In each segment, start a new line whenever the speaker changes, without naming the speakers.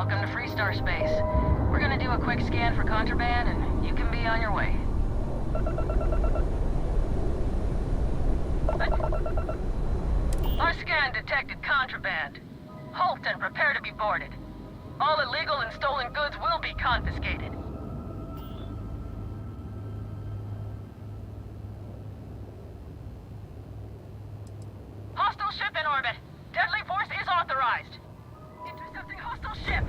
welcome to Freestar Space. We're gonna do a quick scan for contraband, and you can be on your way. Our scan detected contraband. Halt and prepare to be boarded. All illegal and stolen goods will be confiscated. Hostile ship in orbit. Deadly force is authorized. Intercepting hostile ship.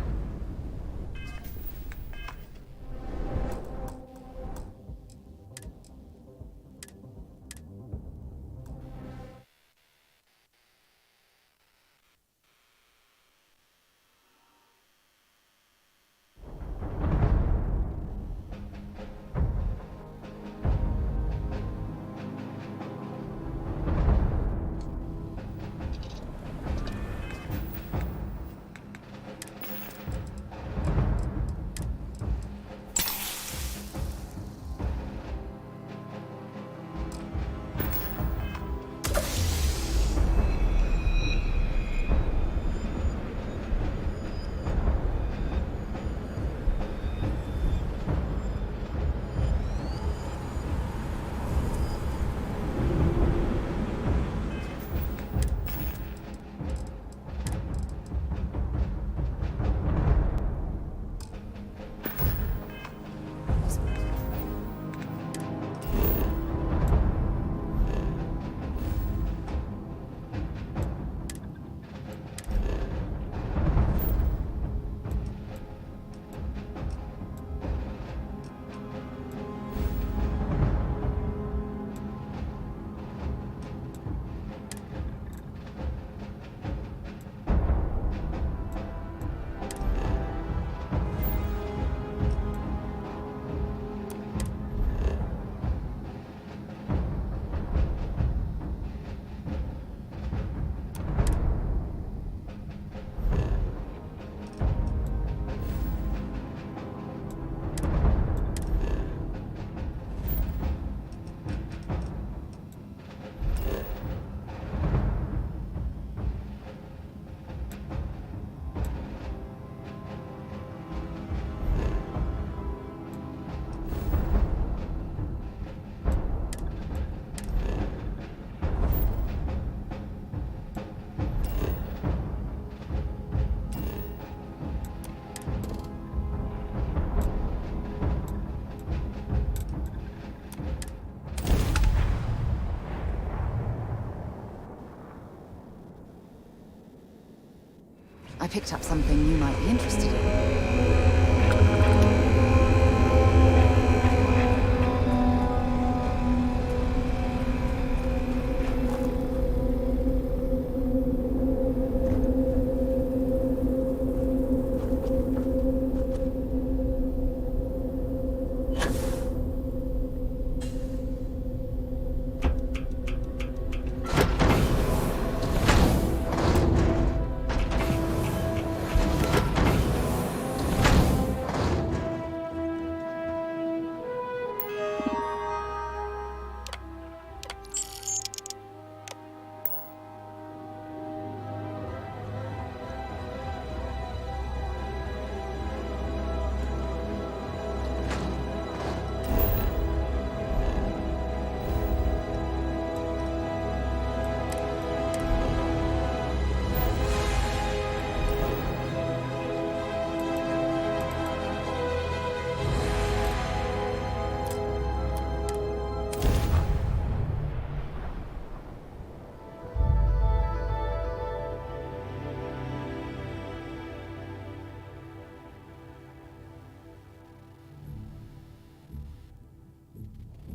I picked up something you might be interested in.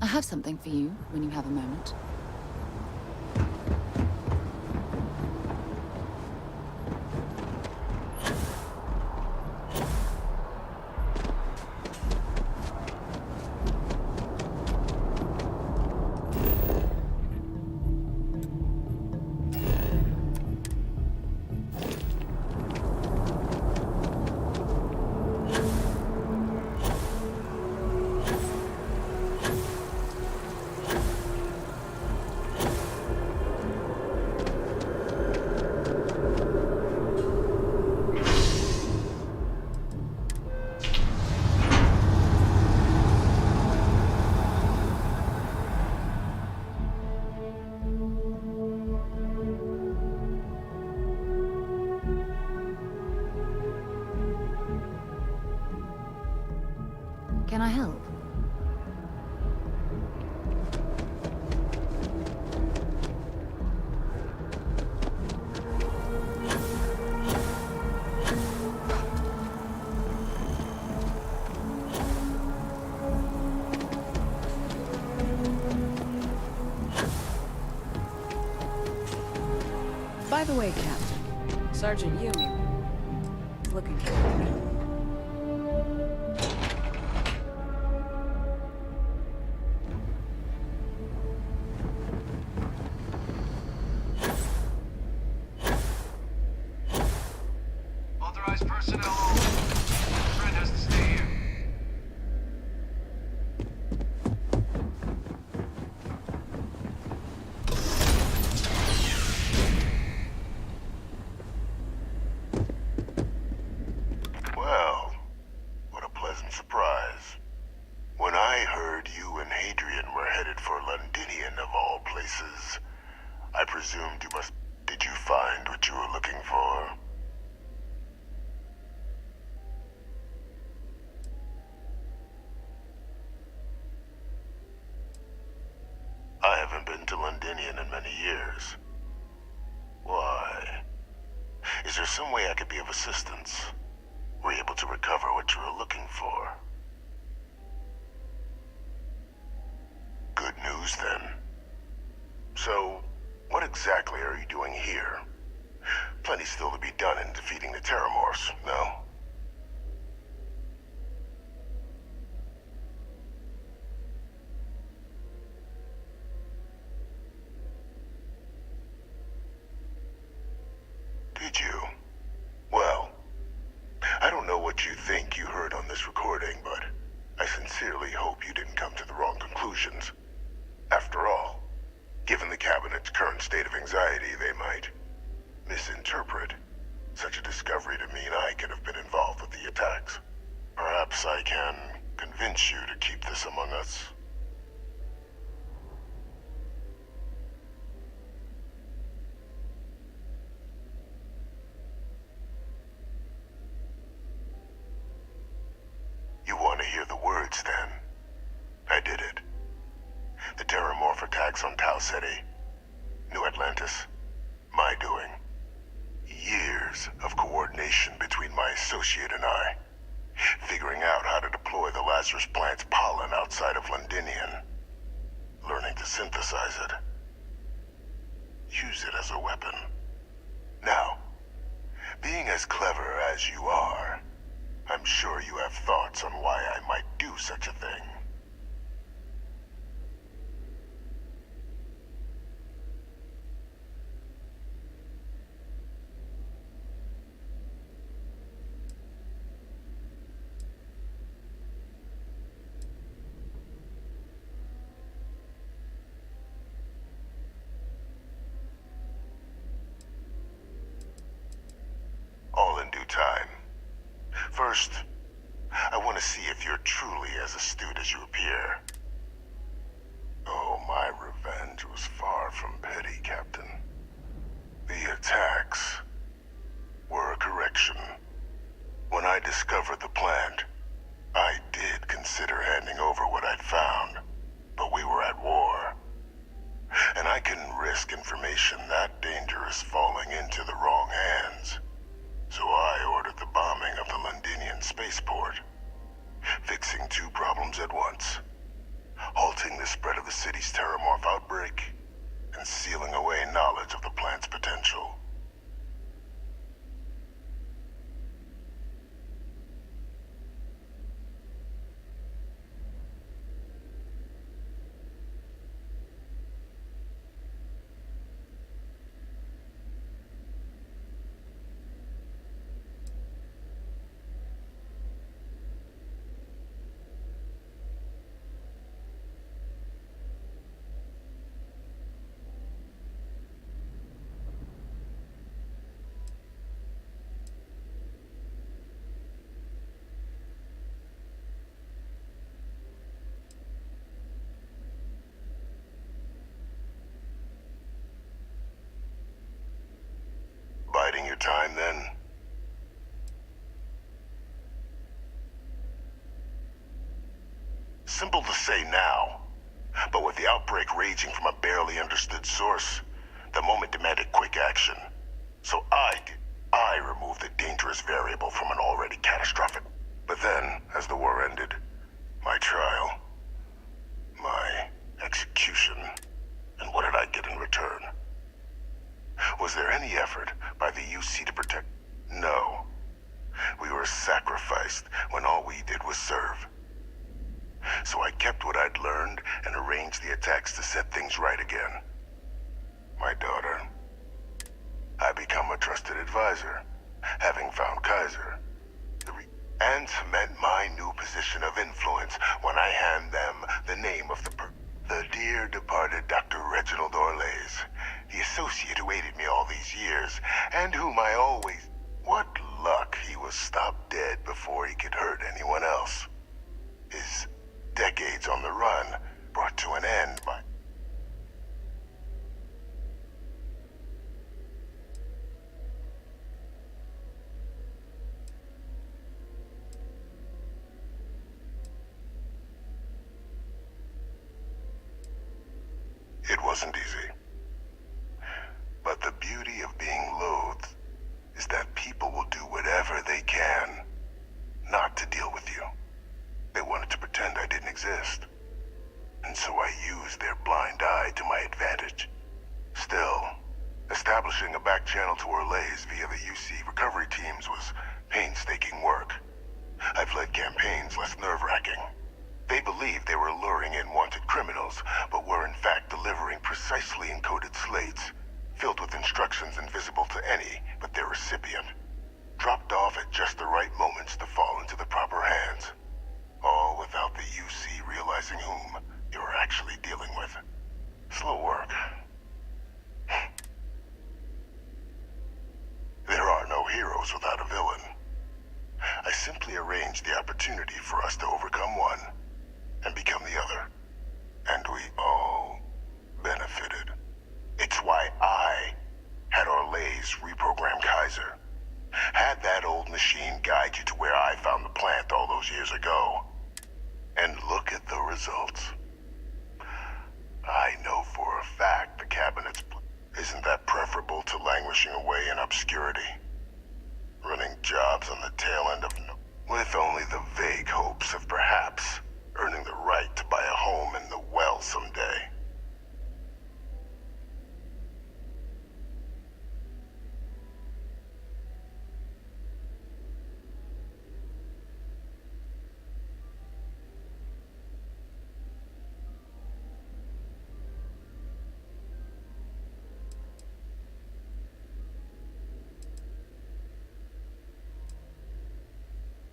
I have something for you when you have a moment.
By the way, Captain, Sergeant Yumi is looking for you.
Authorized personnel only. Friend has to stay here.
Well, what a pleasant surprise. When I heard you and Hadrian were headed for Londinian of all places, I presumed you must... Did you find what you were looking for? I haven't been to Londinian in many years. Why? Is there some way I could be of assistance? Were you able to recover what you were looking for? Good news, then. So, what exactly are you doing here? Plenty still to be done in defeating the Terramorphs, no? Did you? Well, I don't know what you think you heard on this recording, but I sincerely hope you didn't come to the wrong conclusions. After all, given the Cabinet's current state of anxiety, they might misinterpret such a discovery to mean I could have been involved with the attacks. Perhaps I can convince you to keep this among us. You want to hear the words, then? I did it. The Terramorph attacks on Tau City, New Atlantis, my doing. Years of coordination between my associate and I, figuring out how to deploy the Lazarus plant's pollen outside of Londinian, learning to synthesize it, use it as a weapon. Now, being as clever as you are, I'm sure you have thoughts on why I might do such a thing. All in due time. First, I want to see if you're truly as astute as you appear. Oh, my revenge was far from petty, Captain. The attacks were a correction. When I discovered the plant, I did consider handing over what I'd found, but we were at war. And I couldn't risk information that dangerous falling into the wrong hands. So I ordered the bombing of the Londinian spaceport, fixing two problems at once: halting the spread of the city's Terramorph outbreak, and sealing away knowledge of the plant's potential. Biding your time, then? Simple to say now, but with the outbreak raging from a barely understood source, the moment demanded quick action. So I removed the dangerous variable from an already catastrophic. But then, as the war ended, my trial, my execution, and what did I get in return? Was there any effort what I'd learned and arranged the attacks to set things right again. My daughter, I become a trusted advisor, having found Kaiser, and cement my new position of influence when I hand them the name of the dear departed Dr. Reginald Orlays, the associate who aided me all these years, and whom I always... What luck he was stopped dead before he could hurt anyone else. His decades on the run brought to an end by... It wasn't easy. But the beauty of being loathed is that people will do whatever they can not to deal with you. They wanted to pretend I didn't exist. And so I used their blind eye to my advantage. Still, establishing a back channel to Orlays via the UC recovery teams was painstaking work. I've led campaigns less nerve-wracking. They believed they were luring in wanted criminals, but were in fact delivering precisely encoded slates, filled with instructions invisible to any but their recipient, dropped off at just the right moments to fall into the proper hands. All without the UC realizing whom they were actually dealing with. Slow work. There are no heroes without a villain. I simply arranged the opportunity for us to overcome one and become the other. And we all benefited. It's why I had Orlays reprogram Kaiser. Had that old machine guide you to where I found the plant all those years ago. And look at the results. I know for a fact the cabinet's... Isn't that preferable to languishing away in obscurity? Running jobs on the tail end of... with only the vague hopes of perhaps earning the right to buy a home in the well someday.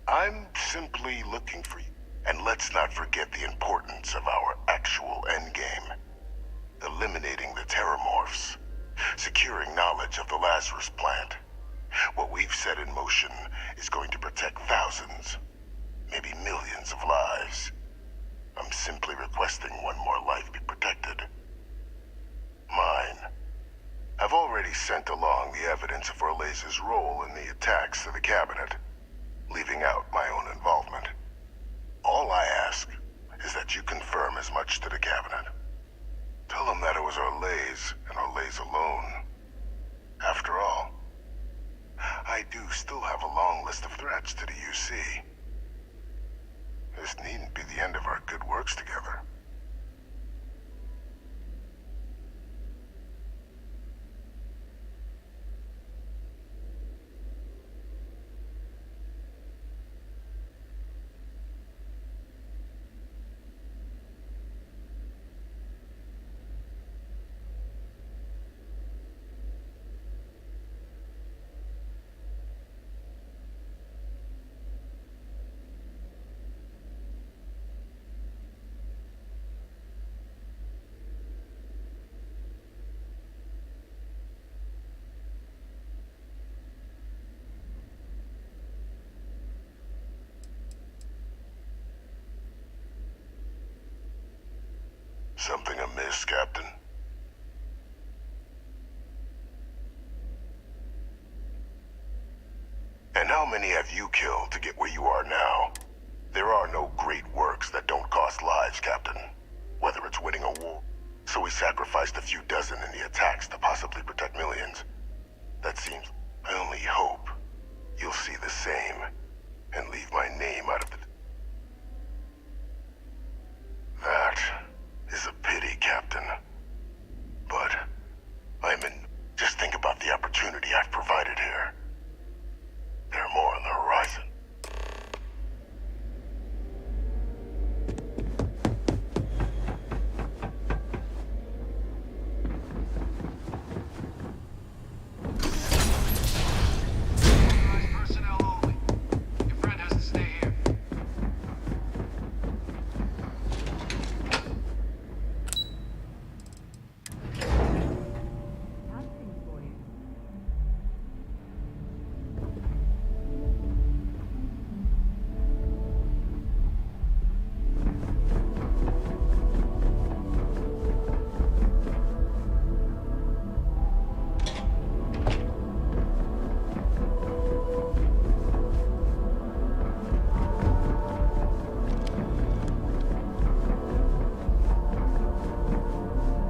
I'm simply looking for you. And let's not forget the importance of our actual endgame. Eliminating the terramorphs. Securing knowledge of the Lazarus plant. What we've set in motion is going to protect thousands, maybe millions of lives. I'm simply requesting one more life be protected. Mine. I've already sent along the evidence of Orlays' role in the attacks to the cabinet, leaving out my own involvement. All I ask is that you confirm as much to the cabinet. Tell them that it was Orlays and Orlays alone. After all, I do still have a long list of threats to the UC. This needn't be the end of our good works together. Something amiss, Captain? And how many have you killed to get where you are now? There are no great works that don't cost lives, Captain. Whether it's winning a war. So we sacrificed a few dozen in the attacks to possibly protect millions. That seems... I only hope you'll see the same and leave my name out of the... That is a pity, Captain. But I'm in... Just think about the opportunity I've provided here. There are more on the horizon.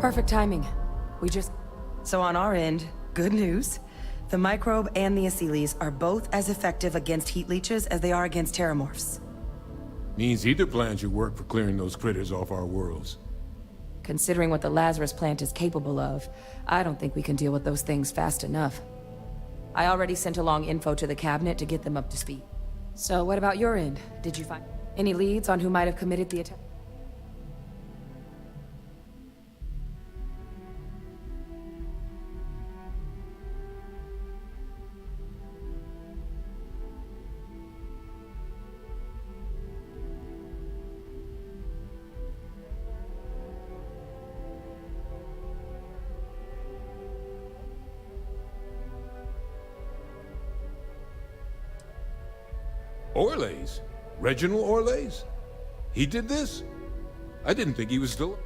Perfect timing. We just...
So on our end, good news. The microbe and the Asylees are both as effective against heat leeches as they are against terramorphs.
Means either plan should work for clearing those critters off our worlds.
Considering what the Lazarus plant is capable of, I don't think we can deal with those things fast enough. I already sent along info to the cabinet to get them up to speed. So what about your end? Did you find any leads on who might have committed the attack?
Orlays? Reginald Orlays? He did this? I didn't think he was still...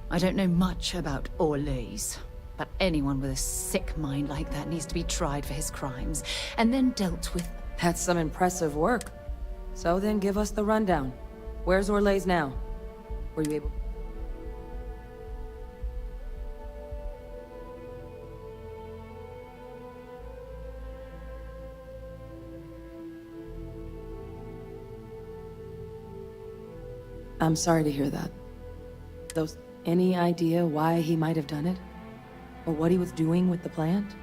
I don't know much about Orlays, but anyone with a sick mind like that needs to be tried for his crimes, and then dealt with.
That's some impressive work. So then give us the rundown. Where's Orlays now? Were you able... I'm sorry to hear that. Any idea why he might have done it? Or what he was doing with the plant?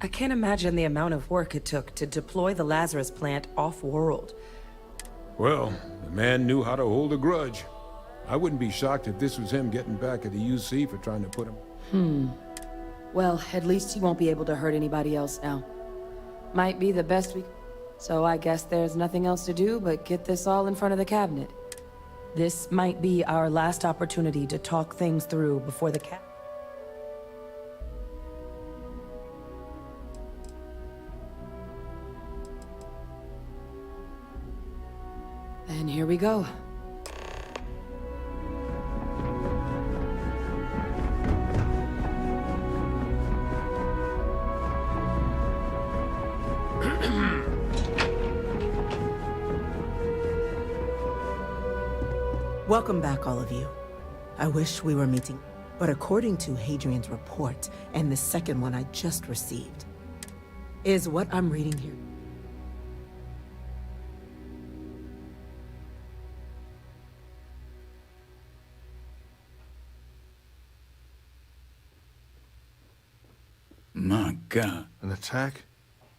I can't imagine the amount of work it took to deploy the Lazarus plant off-world.
Well, the man knew how to hold a grudge. I wouldn't be shocked if this was him getting back at the UC for trying to put him...
Well, at least he won't be able to hurt anybody else now. Might be the best we... So I guess there's nothing else to do but get this all in front of the cabinet.
This might be our last opportunity to talk things through before the
And here we go.
Welcome back, all of you. I wish we were meeting, but according to Hadrian's report, and the second one I just received, is what I'm reading here.
My God.
An attack?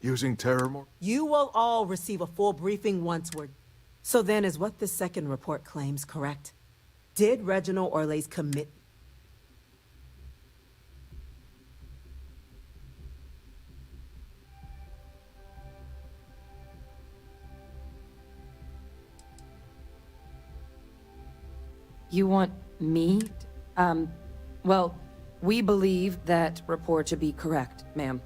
Using terror?
You will all receive a full briefing once we're... So then, is what the second report claims correct? Did Reginald Orlays commit...
You want me? Well, we believe that report to be correct, ma'am.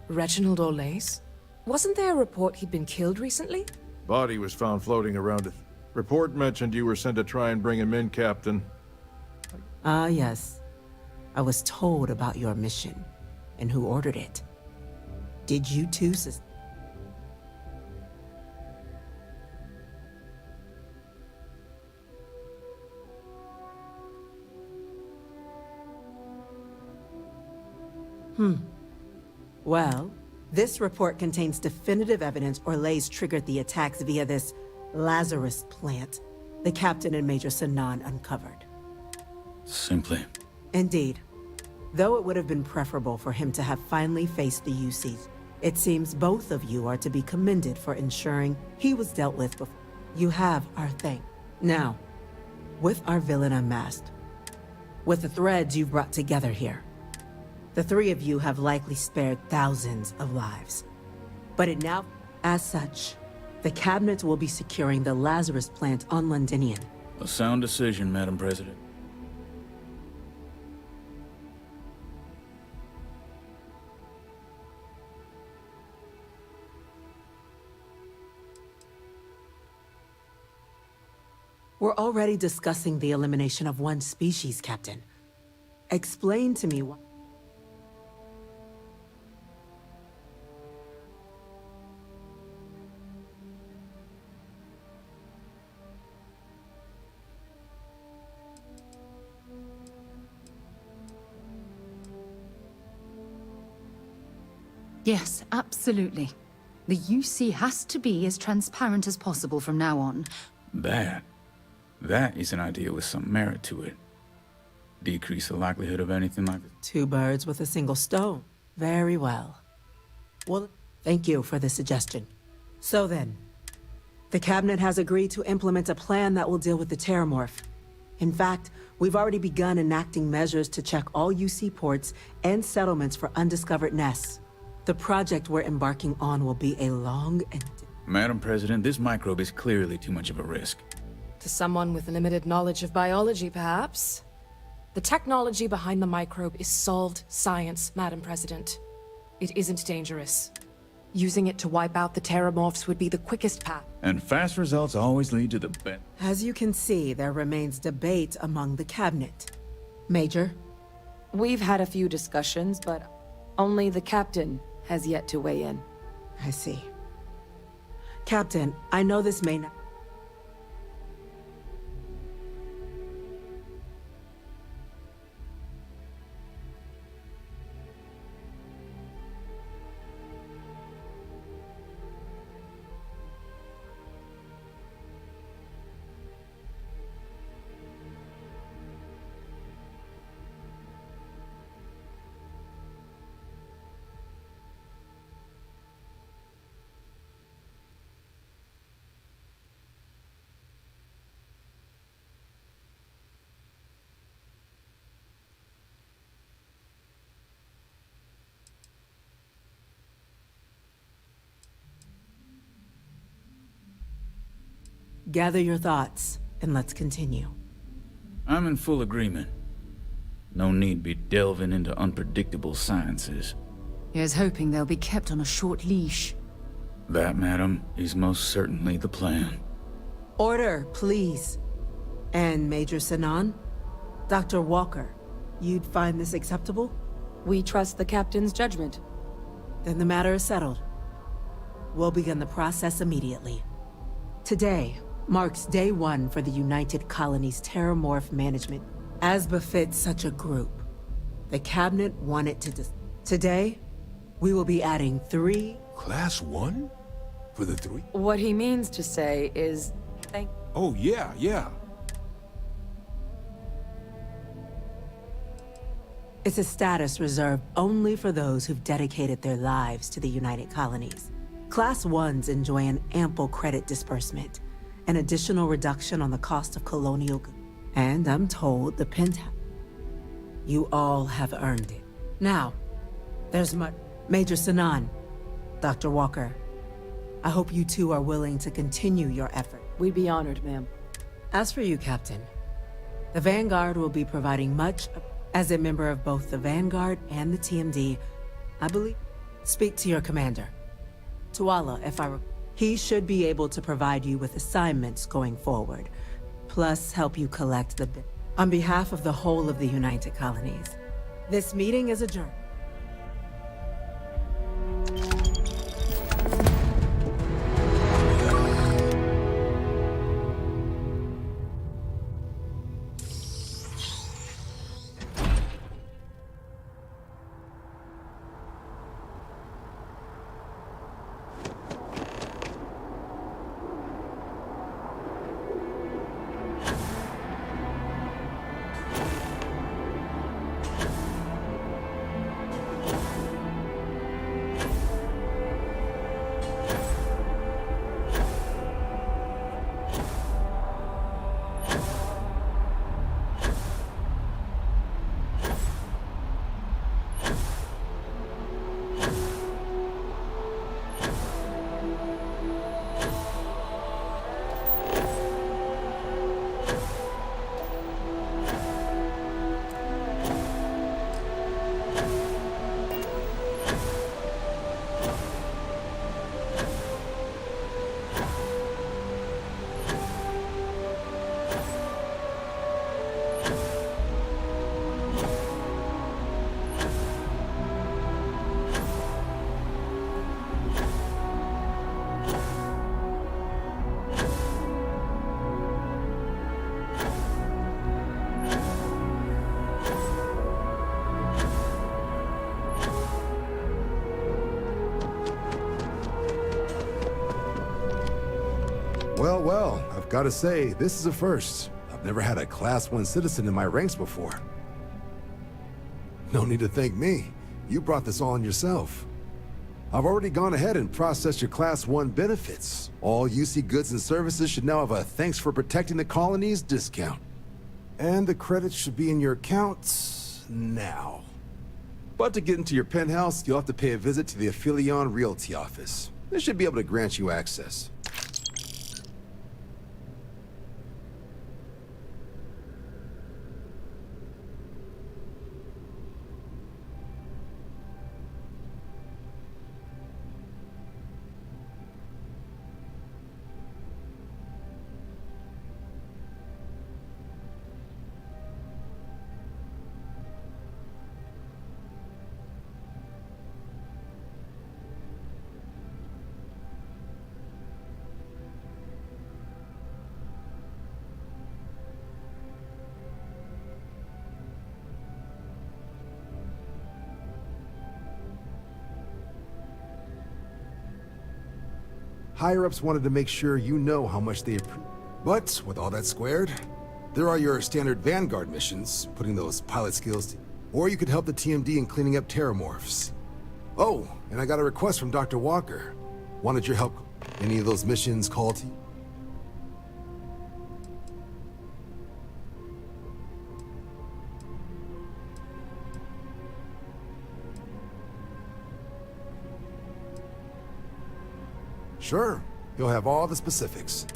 Reginald Orlays? Wasn't there a report he'd been killed recently?
Body was found floating around it. Report mentioned you were sent to try and bring him in, Captain.
Ah, yes. I was told about your mission, and who ordered it. Did you two Well, this report contains definitive evidence Orlays triggered the attacks via this Lazarus plant the Captain and Major Sanan uncovered.
Simply.
Indeed. Though it would have been preferable for him to have finally faced the UCs, it seems both of you are to be commended for ensuring he was dealt with before. You have our thanks. Now, with our villain unmasked, with the threads you've brought together here, the three of you have likely spared thousands of lives. But it now, as such, the Cabinet will be securing the Lazarus plant on Londinian.
A sound decision, Madam President.
We're already discussing the elimination of one species, Captain. Explain to me why.
Yes, absolutely. The UC has to be as transparent as possible from now on.
That is an idea with some merit to it. Decrease the likelihood of anything like this.
Two birds with a single stone. Very well. Well, thank you for the suggestion. So then, the Cabinet has agreed to implement a plan that will deal with the Terramorph. In fact, we've already begun enacting measures to check all UC ports and settlements for undiscovered nests. The project we're embarking on will be a long and...
Madam President, this microbe is clearly too much of a risk.
To someone with limited knowledge of biology, perhaps. The technology behind the microbe is solved science, Madam President. It isn't dangerous. Using it to wipe out the Terramorphs would be the quickest path.
And fast results always lead to the best.
As you can see, there remains debate among the Cabinet. Major?
We've had a few discussions, but only the captain has yet to weigh in.
I see. Captain, I know this may not... Gather your thoughts, and let's continue.
I'm in full agreement. No need be delving into unpredictable sciences.
Here's hoping they'll be kept on a short leash.
That, madam, is most certainly the plan.
Order, please. And Major Sinan? Dr. Walker, you'd find this acceptable?
We trust the captain's judgment.
Then the matter is settled. We'll begin the process immediately. Today marks day one for the United Colonies Terramorph Management. As befits such a group, the Cabinet wanted to Today, we will be adding 3...
Class 1? For the 3?
What he means to say is,
Oh, yeah.
It's a status reserved only for those who've dedicated their lives to the United Colonies. Class 1s enjoy an ample credit disbursement, an additional reduction on the cost of colonial goods. And I'm told the penthouse. You all have earned it. Now, there's Major Sinan, Dr. Walker. I hope you two are willing to continue your effort.
We'd be honored, ma'am.
As for you, Captain, the Vanguard will be providing much. As a member of both the Vanguard and the TMD, I believe. Speak to your commander. Tuala, he should be able to provide you with assignments going forward, plus help you collect the bit. On behalf of the whole of the United Colonies, this meeting is adjourned.
Well, well, I've got to say, this is a first. I've never had a Class 1 citizen in my ranks before. No need to thank me. You brought this on yourself. I've already gone ahead and processed your Class 1 benefits. All UC goods and services should now have a thanks for protecting the colonies discount. And the credits should be in your accounts now. But to get into your penthouse, you'll have to pay a visit to the Aphelion Realty office. They should be able to grant you access. Higher-ups wanted to make sure you know how much they appreciate. But, with all that squared, there are your standard Vanguard missions, putting those pilot skills to... Or you could help the TMD in cleaning up terramorphs. Oh, and I got a request from Dr. Walker. Wanted your help. Any of those missions call to you? Sure. He'll have all the specifics.